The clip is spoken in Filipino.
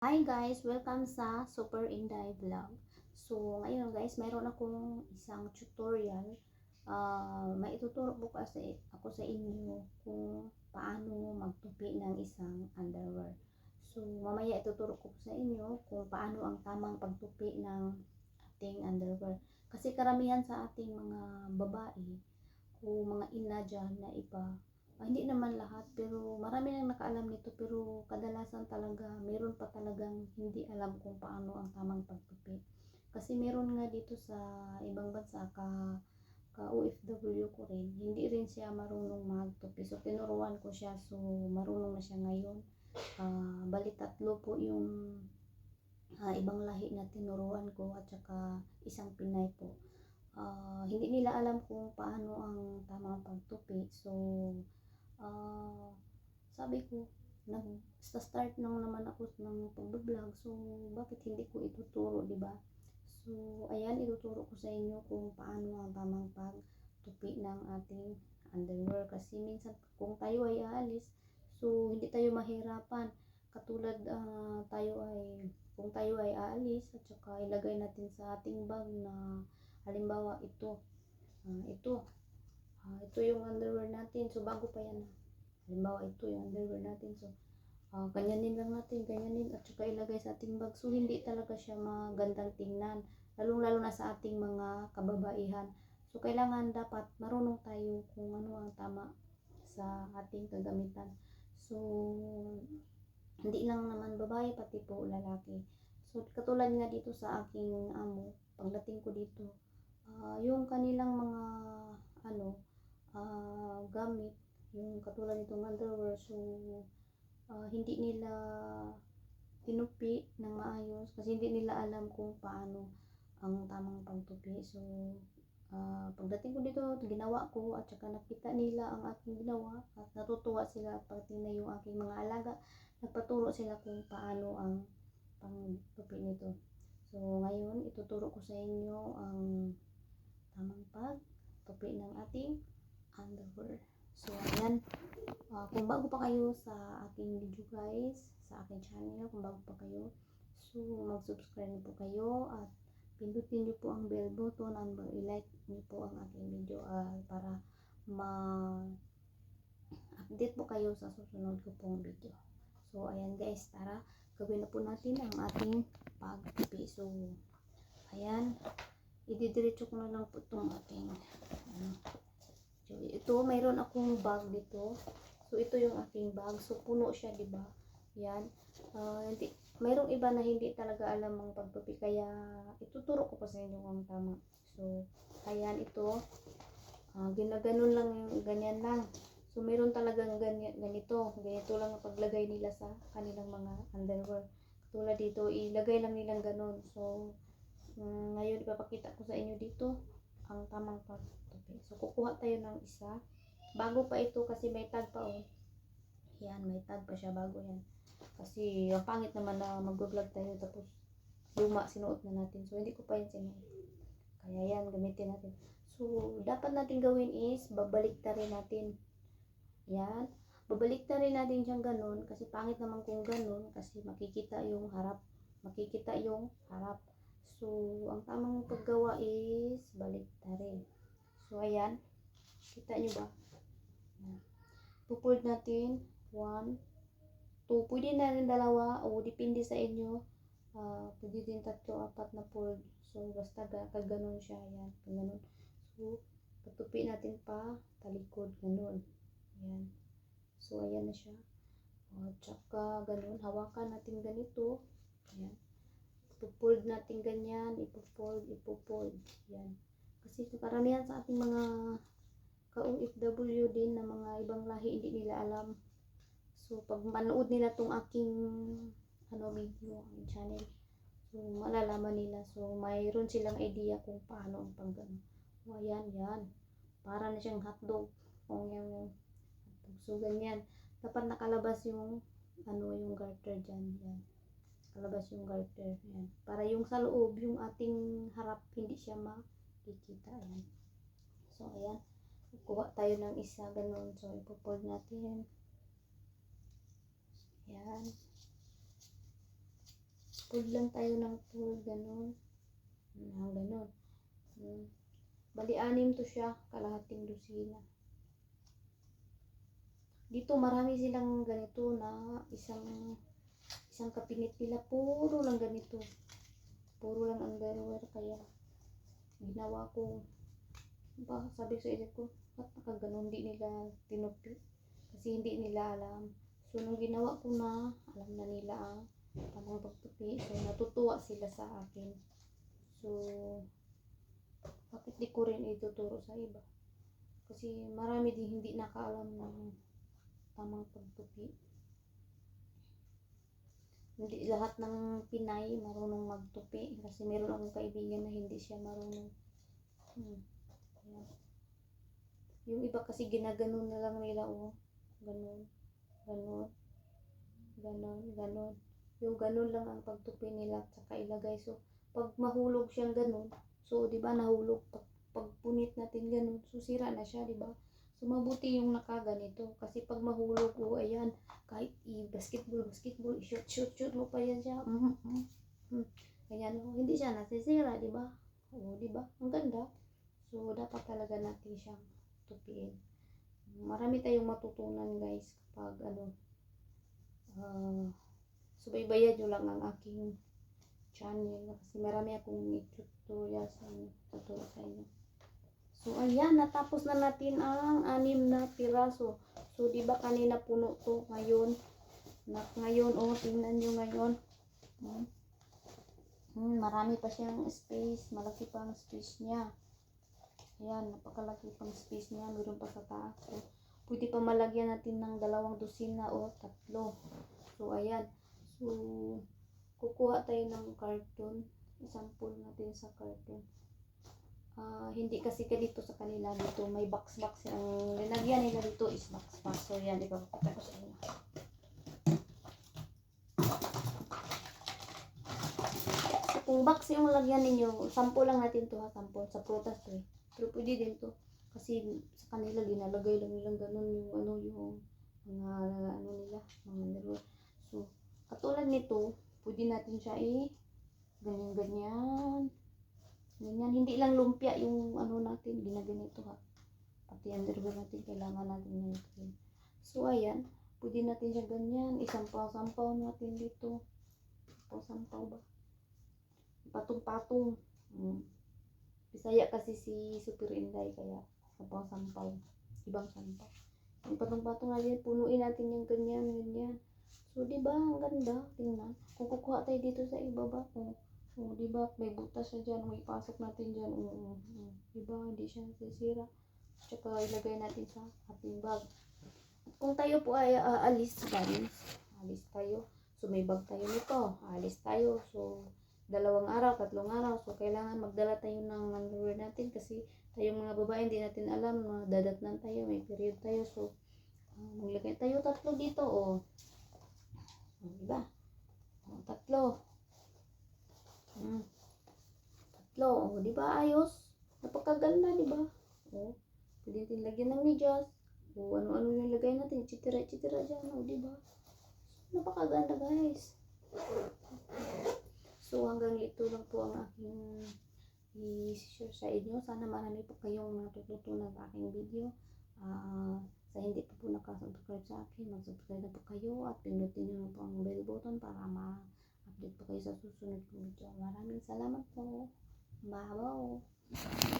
Hi guys! Welcome sa Super Inday Vlog. So, ngayon guys, mayroon akong isang tutorial. May ituturo po kasi ako sa inyo kung paano magtupi ng isang underwear. So, mamaya ituturo ko sa inyo kung paano ang tamang pagtupi ng ating underwear. Kasi karamihan sa ating mga babae o mga ina dyan na iba, hindi naman lahat, pero marami nang nakaalam nito, pero kadalasan talaga meron pa talagang hindi alam kung paano ang tamang pagtupi. Kasi meron nga dito sa ibang bansa ka OFW ko rin, hindi rin siya marunong magtupi. So tinuruan ko siya, so marunong na siya ngayon. Bali tatlo po yung ibang lahi na tinuruan ko at saka isang Pinay po. Hindi nila alam kung paano ang tamang pagtupi. So sabi ko, nag-start lang naman ako ng pag-vlog, so bakit hindi ko ituturo, di ba? So ayan, ituturo ko sa inyo kung paano ang tamang pagtupi ng ating underwear. Kasi minsan kung tayo ay aalis, so hindi tayo mahirapan. Katulad tayo ay, kung tayo ay aalis at saka ilagay natin sa ating bag na halimbawa ito yung underwear natin, so bago pa yan. Halimbawa ito yung underwear natin, so ganyanin lang natin, ganyanin at saka ilagay sa ating bag. So hindi talaga siya magandang tingnan, lalong lalo na sa ating mga kababaihan. So kailangan dapat marunong tayo kung ano ang tama sa ating kagamitan. So hindi lang naman babae, pati po lalaki. So katulad nga dito sa aking amo, pagdating ko dito, yung kanilang mga gamit, yung katulad nitong underwear, so hindi nila tinupi ng maayos kasi hindi nila alam kung paano ang tamang pagtupi. So pagdating ko dito, ginawa ko at saka nakita nila ang aking ginawa at natutuwa sila, pati na yung aking mga alaga, nagpaturo sila kung paano ang pagtupi nito. So ngayon ituturo ko sa inyo ang tamang pagtupi ng ating underwear. So ayan, kung bago pa kayo sa aking video guys, sa aking channel, kung bago pa kayo, so mag-subscribe po kayo at pindutin nyo po ang bell button at i-like nyo po ang aking video para ma-update po kayo sa susunod ko pong video. So ayan guys, tara, gawin na po natin ang ating pagtupi. So ayan, ididiretso ko na lang po itong ating so ito, mayroon akong bag dito. So ito yung aking bag, so puno siya, di ba? Yan. Mayroong iba na hindi talaga alam ang pagtupi, kaya ituturo ko pa sa inyo kung tama. So ayan, ito ginaganon lang, yung ganyan lang. So mayroon talagang ganito lang ang paglagay nila sa kanilang mga underwear. Tulad dito, ilagay lang nilang ganon. So ngayon ipapakita ko sa inyo dito ang tamang pagtupi. So kukuha tayo ng isa, bago pa ito kasi may tag pa, oh. Yan, may tag pa siya, bago yan. Kasi ang pangit naman na mag-vlog tayo tapos luma sinuot na natin. So hindi ko pa yan sinuot, kaya yan, gamitin natin. So dapat natin gawin is babalik ta rin natin. Yan, babalik ta rin natin siyang ganun, kasi pangit naman kung ganun, kasi makikita yung harap. So ang tamang paggawa is balik ta rin. So ayan, kita nyo ba? Pupuld natin 1, 2, pwede na rin dalawa o depende sa inyo. Pwede din 3, 4 na fold. So basta kaganon siya, yan, kaganon. So patupi natin pa talikod, ganon. Yan. So ayan na siya. Tsaka ganon, hawakan natin ganito. Yan. Ipo-fold natin ganyan, ipo-fold. Yan. Kasi karamihan sa ating mga ka-OFW din na mga ibang lahi, hindi nila alam. So pag manood nila tong aking video, ang channel, so malalaman nila. So mayroon silang idea kung paano ang pagganon. Ayan, yan. Para na siyang hotdog. Kung yung hotdog. So ganyan. Dapat nakalabas yung yung garter dyan. Yan. Nakalabas yung garter. Yan. Para yung sa loob, yung ating harap, hindi siya makikita. Ayan. So ayan. Kuha tayo ng isa ganun. So ipo-fold natin. Yan. Pull lang tayo ng pull, ganun. Ganun. Bali, 6 to siya, kalahating dosina. Dito marami silang ganito na isang kapinit nila, puro lang ganito. Puro lang underwear, kaya ginawa ko, sabi sa isip ko, ba't nakaganon, di nila tinupi? Kasi hindi nila alam. So, nung ginawa ko na, alam na nila tamang pagtupi. So, natutuwa sila sa akin. So, bakit di ko rin ituturo sa iba? Kasi marami din hindi nakaalam ng tamang pagtupi. Hindi lahat ng Pinay marunong magtupi. Kasi meron akong kaibigan na hindi siya marunong. Yung iba kasi ginaganon na lang nila, ganon, ganon, ganon, ganon. Yung ganon lang ang pagtupi nila, tsaka ilagay. So, pag mahulog siyang ganon, so, di ba nahulog, pag punit natin ganon, so, sira na siya, di ba? So, mabuti yung nakaganito. Kasi pag mahulog, ayan, kahit basketball, shoot mo pa yan siya. Ganyan, hindi siya nasisira, di ba? Di ba? Ang ganda. So, dapat talaga natin siyang tupiin. Marami tayong matutunan, guys, kapag subaybayan nyo lang ang aking channel. Kasi marami akong tutorial sa inyo, tuturo sa inyo. So, ayan, natapos na natin ang 6 na piraso. So, di ba kanina puno to, ngayon, tingnan nyo ngayon. Marami pa siyang space, malaki pa ang space niya. Ayan, napakalaki pang space niya, meron pa sa taas. So, pwede pa malagyan natin ng 2 dosina o 3. So, ayan. So, kukuha tayo ng carton. Isampul natin sa carton. Hindi kasi dito sa kanila, dito may box. Ang linagyan nila dito is box. So, yan, ipapakita ko sa inyo. So, kung box yung lagyan ninyo, sample lang natin to, sample. Sa prutas to, pero pwede din to. Kasi sa kanila, ginalagay lang nilang ganun yung mga nila, mga nilo. So, katulad nito, pwede natin siya ganyan. Hindi lang lumpia yung natin, ginaganito pati underwear natin, kailangan natin natin. So, ayan, pwede natin siya ganyan, isampaw-sampaw natin dito. Sampaw ba? Patong-patong. Bisaya kasi si Super Inday, kaya sampaw-sampaw. Ibang sampaw. Yung patong-patong natin, punuin natin yung ganyan. So, diba, ang ganda. Tingnan. Kung kukuha tayo dito sa ibaba, diba, may butas siya dyan, may pasok natin dyan, diba, hindi siya sisira. Tsaka ilagay natin sa ating bag. At kung tayo po ay alis tayo, so may bag tayo nito, alis tayo, so 2 araw, 3 araw, so kailangan magdala tayo ng underwear natin, kasi tayong mga babae, hindi natin alam, dadatnan tayo, may period tayo, so maglagay tayo 3 dito, diba, 3, diba, ayos, napakaganda, diba, pwede natin lagyan ng medyas, ano-ano yung lagay natin, etc. dyan, diba, so, napakaganda, guys. So, hanggang ito lang po ang aking i-share sa inyo. Sana marami po kayong natututunan sa aking video. Sa hindi pa po nakasubscribe sa akin, mag-subscribe na po kayo at pinutin nyo na po ang bell button para ma-update po kayo sa susunod kong video. Maraming salamat po. Bye-bye.